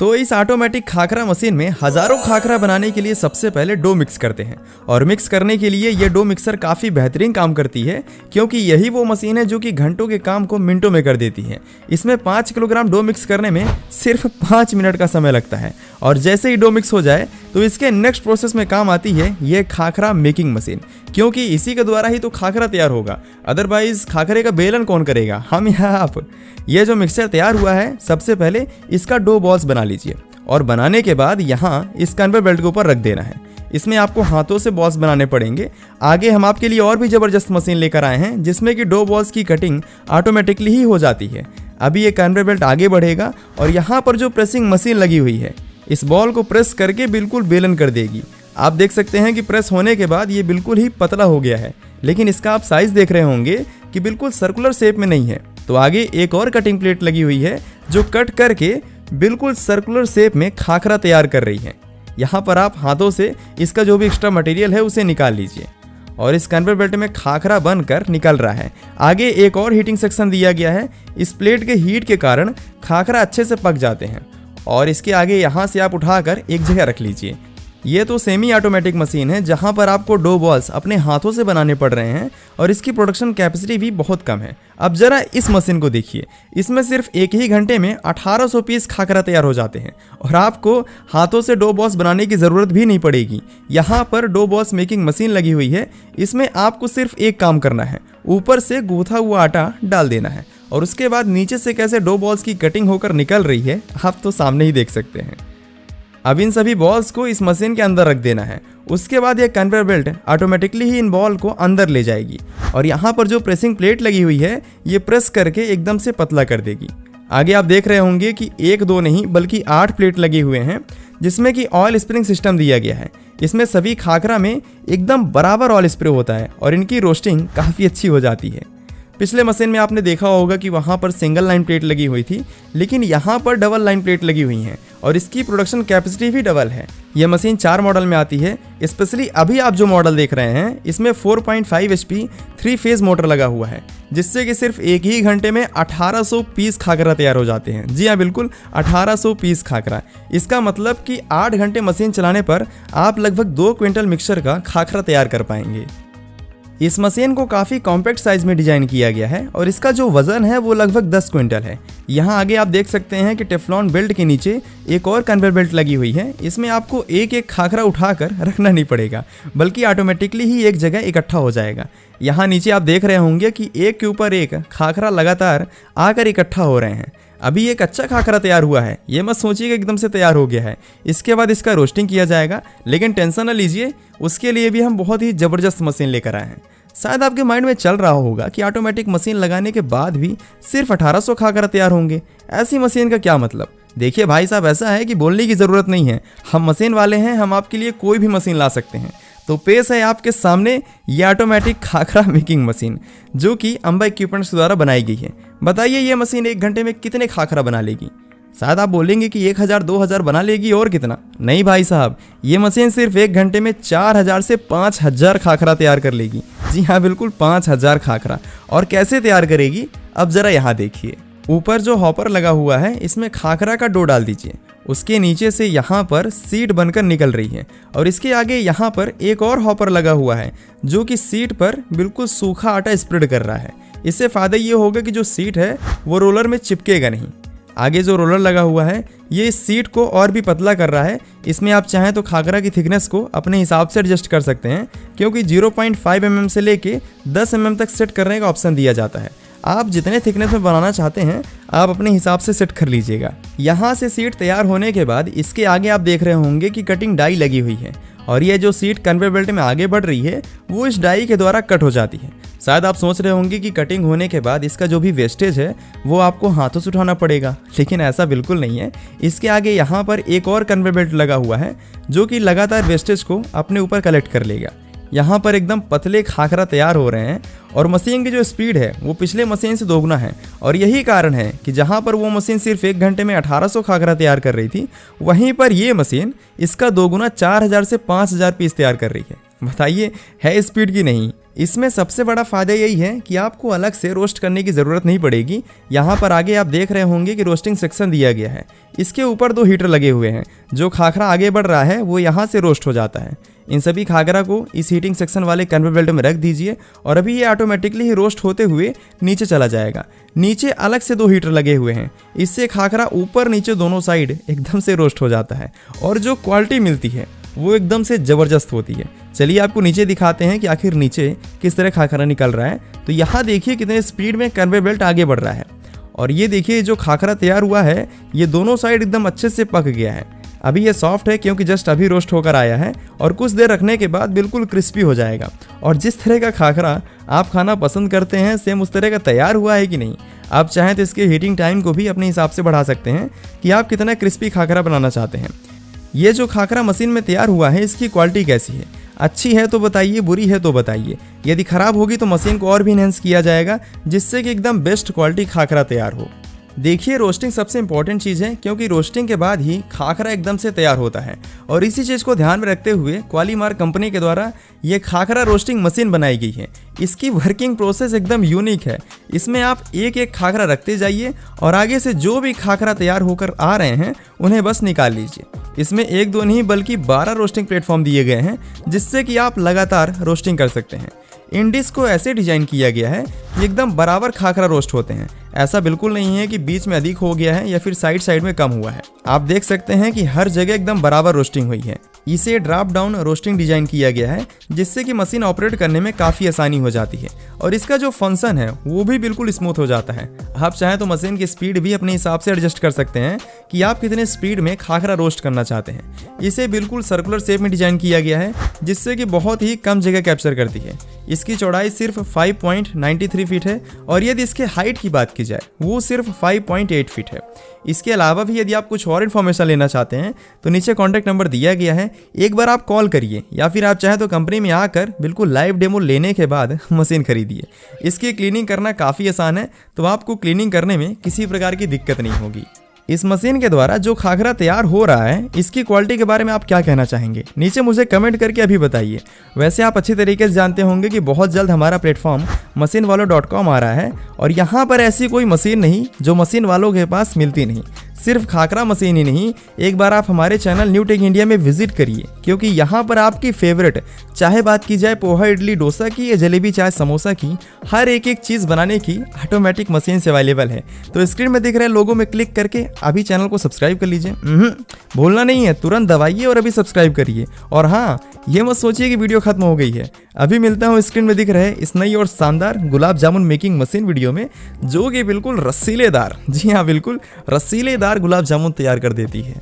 तो इस automatic khakhra machine में हजारों खाखरा बनाने के लिए सबसे पहले डो मिक्स करते हैं। और मिक्स करने के लिए ये डो मिक्सर काफ़ी बेहतरीन काम करती है, क्योंकि यही वो मशीन है जो कि घंटों के काम को मिनटों में कर देती है। इसमें 5 किलोग्राम डो मिक्स करने में सिर्फ 5 मिनट का समय लगता है। और जैसे ही डो मिक्स हो जाए तो इसके नेक्स्ट प्रोसेस में काम आती है ये खाखरा मेकिंग मशीन, क्योंकि इसी के द्वारा ही तो खाखरा तैयार होगा। अदरवाइज खाखरे का बेलन कौन करेगा, हम या आप। ये जो मिक्सचर तैयार हुआ है, सबसे पहले इसका डो बॉल्स बना लीजिए और बनाने के बाद यहाँ इस कन्वेयर बेल्ट के ऊपर रख देना है। इसमें आपको हाथों से बॉल्स बनाने पड़ेंगे। आगे हम आपके लिए और भी ज़बरदस्त मशीन लेकर आए हैं जिसमें कि डो बॉल्स की कटिंग ऑटोमेटिकली ही हो जाती है। अभी ये कन्वेयर बेल्ट आगे बढ़ेगा और यहाँ पर जो प्रेसिंग मशीन लगी हुई है, इस बॉल को प्रेस करके बिल्कुल बेलन कर देगी। आप देख सकते हैं कि प्रेस होने के बाद ये बिल्कुल ही पतला हो गया है, लेकिन इसका आप साइज़ देख रहे होंगे कि बिल्कुल सर्कुलर शेप में नहीं है। तो आगे एक और कटिंग प्लेट लगी हुई है जो कट करके बिल्कुल सर्कुलर शेप में खाखरा तैयार कर रही है। यहाँ पर आप हाथों से इसका जो भी एक्स्ट्रा मटेरियल है उसे निकाल लीजिए और इस कन्वेयर बेल्ट में खाखरा बनकर निकल रहा है। आगे एक और हीटिंग सेक्शन दिया गया है। इस प्लेट के हीट के कारण खाखरा अच्छे से पक जाते हैं और इसके आगे यहाँ से आप उठाकर एक जगह रख लीजिए। ये तो सेमी ऑटोमेटिक मशीन है जहाँ पर आपको डो बॉल्स अपने हाथों से बनाने पड़ रहे हैं और इसकी प्रोडक्शन कैपेसिटी भी बहुत कम है। अब जरा इस मशीन को देखिए, इसमें सिर्फ एक ही घंटे में 1800 पीस खाखरा तैयार हो जाते हैं और आपको हाथों से डो बॉल्स बनाने की ज़रूरत भी नहीं पड़ेगी। यहाँ पर डो बॉल्स मेकिंग मशीन लगी हुई है। इसमें आपको सिर्फ एक काम करना है, ऊपर से गूंथा हुआ आटा डाल देना है और उसके बाद नीचे से कैसे डो बॉल्स की कटिंग होकर निकल रही है आप तो सामने ही देख सकते हैं। अब इन सभी बॉल्स को इस मशीन के अंदर रख देना है। उसके बाद ये कन्वेयर बेल्ट ऑटोमेटिकली ही इन बॉल को अंदर ले जाएगी और यहाँ पर जो प्रेसिंग प्लेट लगी हुई है ये प्रेस करके एकदम से पतला कर देगी। आगे आप देख रहे होंगे कि 1-2 नहीं बल्कि 8 प्लेट लगे हुए हैं जिसमें कि ऑयल स्प्रिंग सिस्टम दिया गया है। इसमें सभी खाखरा में एकदम बराबर ऑयल स्प्रे होता है और इनकी रोस्टिंग काफ़ी अच्छी हो जाती है। पिछले मशीन में आपने देखा होगा कि वहाँ पर सिंगल लाइन प्लेट लगी हुई थी, लेकिन यहाँ पर डबल लाइन प्लेट लगी हुई हैं और इसकी प्रोडक्शन कैपेसिटी भी डबल है। यह मशीन 4 मॉडल में आती है। स्पेशली अभी आप जो मॉडल देख रहे हैं इसमें 4.5 HP 3 फेज मोटर लगा हुआ है, जिससे कि सिर्फ एक ही घंटे में 1800 पीस खाखरा तैयार हो जाते हैं। जी हाँ, बिल्कुल 1800 पीस खाखरा। इसका मतलब कि 8 घंटे मशीन चलाने पर आप लगभग 2 क्विंटल मिक्सचर का खाखरा तैयार कर पाएंगे। इस मशीन को काफ़ी कॉम्पैक्ट साइज में डिजाइन किया गया है और इसका जो वजन है वो लगभग 10 क्विंटल है। यहाँ आगे आप देख सकते हैं कि टेफ्लॉन बेल्ट के नीचे एक और कन्वेयर बेल्ट लगी हुई है। इसमें आपको एक एक खाखरा उठाकर रखना नहीं पड़ेगा, बल्कि ऑटोमेटिकली ही एक जगह इकट्ठा हो जाएगा। यहाँ नीचे आप देख रहे होंगे कि एक के ऊपर एक खाखरा लगातार आकर इकट्ठा हो रहे हैं। अभी एक अच्छा खाखरा तैयार हुआ है, ये मत सोचिए कि एकदम से तैयार हो गया है। इसके बाद इसका रोस्टिंग किया जाएगा, लेकिन टेंशन न लीजिए, उसके लिए भी हम बहुत ही ज़बरदस्त मशीन लेकर आए हैं। शायद आपके माइंड में चल रहा होगा कि ऑटोमेटिक मशीन लगाने के बाद भी सिर्फ 1800 खाखरा तैयार होंगे, ऐसी मशीन का क्या मतलब। देखिए भाई साहब, ऐसा है कि बोलने की ज़रूरत नहीं है, हम मशीन वाले हैं, हम आपके लिए कोई भी मशीन ला सकते हैं। तो पेश है आपके सामने ये ऑटोमेटिक खाखरा मेकिंग मशीन, जो कि अंबा इक्विपमेंट्स द्वारा बनाई गई है। बताइए ये मशीन 1 घंटे में कितने खाखरा बना लेगी। शायद आप बोलेंगे कि 1000-2000 बना लेगी और कितना। नहीं भाई साहब, ये मशीन सिर्फ 1 घंटे में 4000 से 5000 खाखरा तैयार कर लेगी। जी हाँ, बिल्कुल 5000 खाखरा। और कैसे तैयार करेगी, अब ज़रा यहाँ देखिए। ऊपर जो हॉपर लगा हुआ है इसमें खाखरा का डो डाल दीजिए। उसके नीचे से यहाँ पर सीट बनकर निकल रही है और इसके आगे यहाँ पर एक और हॉपर लगा हुआ है जो कि सीट पर बिल्कुल सूखा आटा स्प्रेड कर रहा है। इससे फ़ायदा ये होगा कि जो सीट है वो रोलर में चिपकेगा नहीं। आगे जो रोलर लगा हुआ है ये इस सीट को और भी पतला कर रहा है। इसमें आप चाहें तो खाखरा की थिकनेस को अपने हिसाब से एडजस्ट कर सकते हैं, क्योंकि 0.5 mm से लेके 10 mm तक सेट करने का ऑप्शन दिया जाता है। आप जितने थिकनेस में बनाना चाहते हैं आप अपने हिसाब से सेट कर लीजिएगा। यहाँ से सीट तैयार होने के बाद इसके आगे आप देख रहे होंगे कि कटिंग डाई लगी हुई है और यह जो सीट कन्वेयर बेल्ट में आगे बढ़ रही है वो इस डाई के द्वारा कट हो जाती है। शायद आप सोच रहे होंगे कि कटिंग होने के बाद इसका जो भी वेस्टेज है वो आपको हाथों से उठाना पड़ेगा, लेकिन ऐसा बिल्कुल नहीं है। इसके आगे यहाँ पर एक और कन्वेयर बेल्ट लगा हुआ है जो कि लगातार वेस्टेज को अपने ऊपर कलेक्ट कर लेगा। यहाँ पर एकदम पतले खाखरा तैयार हो रहे हैं और मशीन की जो स्पीड है वो पिछले मशीन से दोगुना है और यही कारण है कि जहाँ पर वो मशीन सिर्फ 1 घंटे में 1800 खाखरा तैयार कर रही थी, वहीं पर ये मशीन इसका दोगुना 4000 से 5000 पीस तैयार कर रही है। बताइए, है स्पीड की नहीं। इसमें सबसे बड़ा फ़ायदा यही है कि आपको अलग से रोस्ट करने की ज़रूरत नहीं पड़ेगी। यहाँ पर आगे आप देख रहे होंगे कि रोस्टिंग सेक्शन दिया गया है। इसके ऊपर 2 हीटर लगे हुए हैं। जो खाखरा आगे बढ़ रहा है वो यहाँ से रोस्ट हो जाता है। इन सभी खाखरा को इस हीटिंग सेक्शन वाले कन्वेयर बेल्ट में रख दीजिए और अभी ये ऑटोमेटिकली ही रोस्ट होते हुए नीचे चला जाएगा। नीचे अलग से 2 हीटर लगे हुए हैं। इससे खाखरा ऊपर नीचे दोनों साइड एकदम से रोस्ट हो जाता है और जो क्वालिटी मिलती है वो एकदम से ज़बरदस्त होती है। चलिए आपको नीचे दिखाते हैं कि आखिर नीचे किस तरह खाखरा निकल रहा है। तो यहाँ देखिए कितने स्पीड में कन्वेयर बेल्ट आगे बढ़ रहा है और ये देखिए जो खाखरा तैयार हुआ है ये दोनों साइड एकदम अच्छे से पक गया है। अभी ये सॉफ्ट है क्योंकि जस्ट अभी रोस्ट होकर आया है और कुछ देर रखने के बाद बिल्कुल क्रिस्पी हो जाएगा। और जिस तरह का खाखरा आप खाना पसंद करते हैं सेम उस तरह का तैयार हुआ है कि नहीं। आप चाहें तो इसके हीटिंग टाइम को भी अपने हिसाब से बढ़ा सकते हैं कि आप कितना क्रिस्पी खाखरा बनाना चाहते हैं। ये जो खाखरा मशीन में तैयार हुआ है इसकी क्वालिटी कैसी है, अच्छी है तो बताइए, बुरी है तो बताइए। यदि ख़राब होगी तो मशीन को और भी इनहेंस किया जाएगा जिससे कि एकदम बेस्ट क्वालिटी खाखरा तैयार हो। देखिए रोस्टिंग सबसे इंपॉर्टेंट चीज़ है क्योंकि रोस्टिंग के बाद ही खाखरा एकदम से तैयार होता है और इसी चीज़ को ध्यान में रखते हुए क्वालीमार्क कंपनी के द्वारा ये खाखरा रोस्टिंग मशीन बनाई गई है। इसकी वर्किंग प्रोसेस एकदम यूनिक है। इसमें आप एक एक खाखरा रखते जाइए और आगे से जो भी खाखरा तैयार होकर आ रहे हैं उन्हें बस निकाल लीजिए। इसमें 1-2 नहीं बल्कि 12 रोस्टिंग प्लेटफॉर्म दिए गए हैं जिससे कि आप लगातार रोस्टिंग कर सकते हैं। इन डिश को ऐसे डिजाइन किया गया है कि एकदम बराबर खाखरा रोस्ट होते हैं। ऐसा बिल्कुल नहीं है कि बीच में अधिक हो गया है या फिर साइड में कम हुआ है। आप देख सकते हैं कि हर जगह एकदम बराबर रोस्टिंग हुई है। इसे ड्रॉप डाउन रोस्टिंग डिजाइन किया गया है जिससे कि मशीन ऑपरेट करने में काफ़ी आसानी हो जाती है और इसका जो फंक्शन है वो भी बिल्कुल स्मूथ हो जाता है। आप चाहें तो मशीन की स्पीड भी अपने हिसाब से एडजस्ट कर सकते हैं कि आप कितने स्पीड में खाखरा रोस्ट करना चाहते हैं। इसे बिल्कुल सर्कुलर शेप में डिजाइन किया गया है जिससे कि बहुत ही कम जगह कैप्चर करती है। इसकी चौड़ाई सिर्फ 5.93 फीट है और यदि इसके हाइट की बात की जाए वो सिर्फ 5.8 फीट है। इसके अलावा भी यदि आप कुछ और इन्फॉर्मेशन लेना चाहते हैं तो नीचे कॉन्टैक्ट नंबर दिया गया है, एक बार आप कॉल करिए या फिर आप चाहें तो कंपनी में आकर बिल्कुल लाइव डेमो लेने के बाद मशीन खरीदिए। इसकी क्लीनिंग करना काफ़ी आसान है तो आपको क्लीनिंग करने में किसी प्रकार की दिक्कत नहीं होगी। इस मशीन के द्वारा जो खाखरा तैयार हो रहा है इसकी क्वालिटी के बारे में आप क्या कहना चाहेंगे, नीचे मुझे कमेंट करके अभी बताइए। वैसे आप अच्छी तरीके से जानते होंगे कि बहुत जल्द हमारा प्लेटफॉर्म machinewaलो.com आ रहा है और यहाँ पर ऐसी कोई मशीन नहीं जो मशीन वालों के पास मिलती नहीं। सिर्फ खाखरा मशीन ही नहीं, एक बार आप हमारे चैनल न्यू टेक इंडिया में विजिट करिए क्योंकि यहाँ पर आपकी फेवरेट, चाहे बात की जाए पोहा इडली डोसा की या जलेबी चाय समोसा की, हर एक चीज़ बनाने की ऑटोमेटिक मशीन से अवेलेबल है। तो स्क्रीन में दिख रहे लोगों में क्लिक करके अभी चैनल को सब्सक्राइब कर लीजिए। भूलना नहीं है, तुरंत दबाइए और अभी सब्सक्राइब करिए। और हाँ, ये मत सोचिए कि वीडियो खत्म हो गई है। अभी मिलता हूँ स्क्रीन में दिख रहे इस नई और शानदार gulab jamun making machine video में जो कि बिल्कुल रसीलेदार, जी हाँ बिल्कुल रसीलेदार गुलाब जामुन तैयार कर देती है।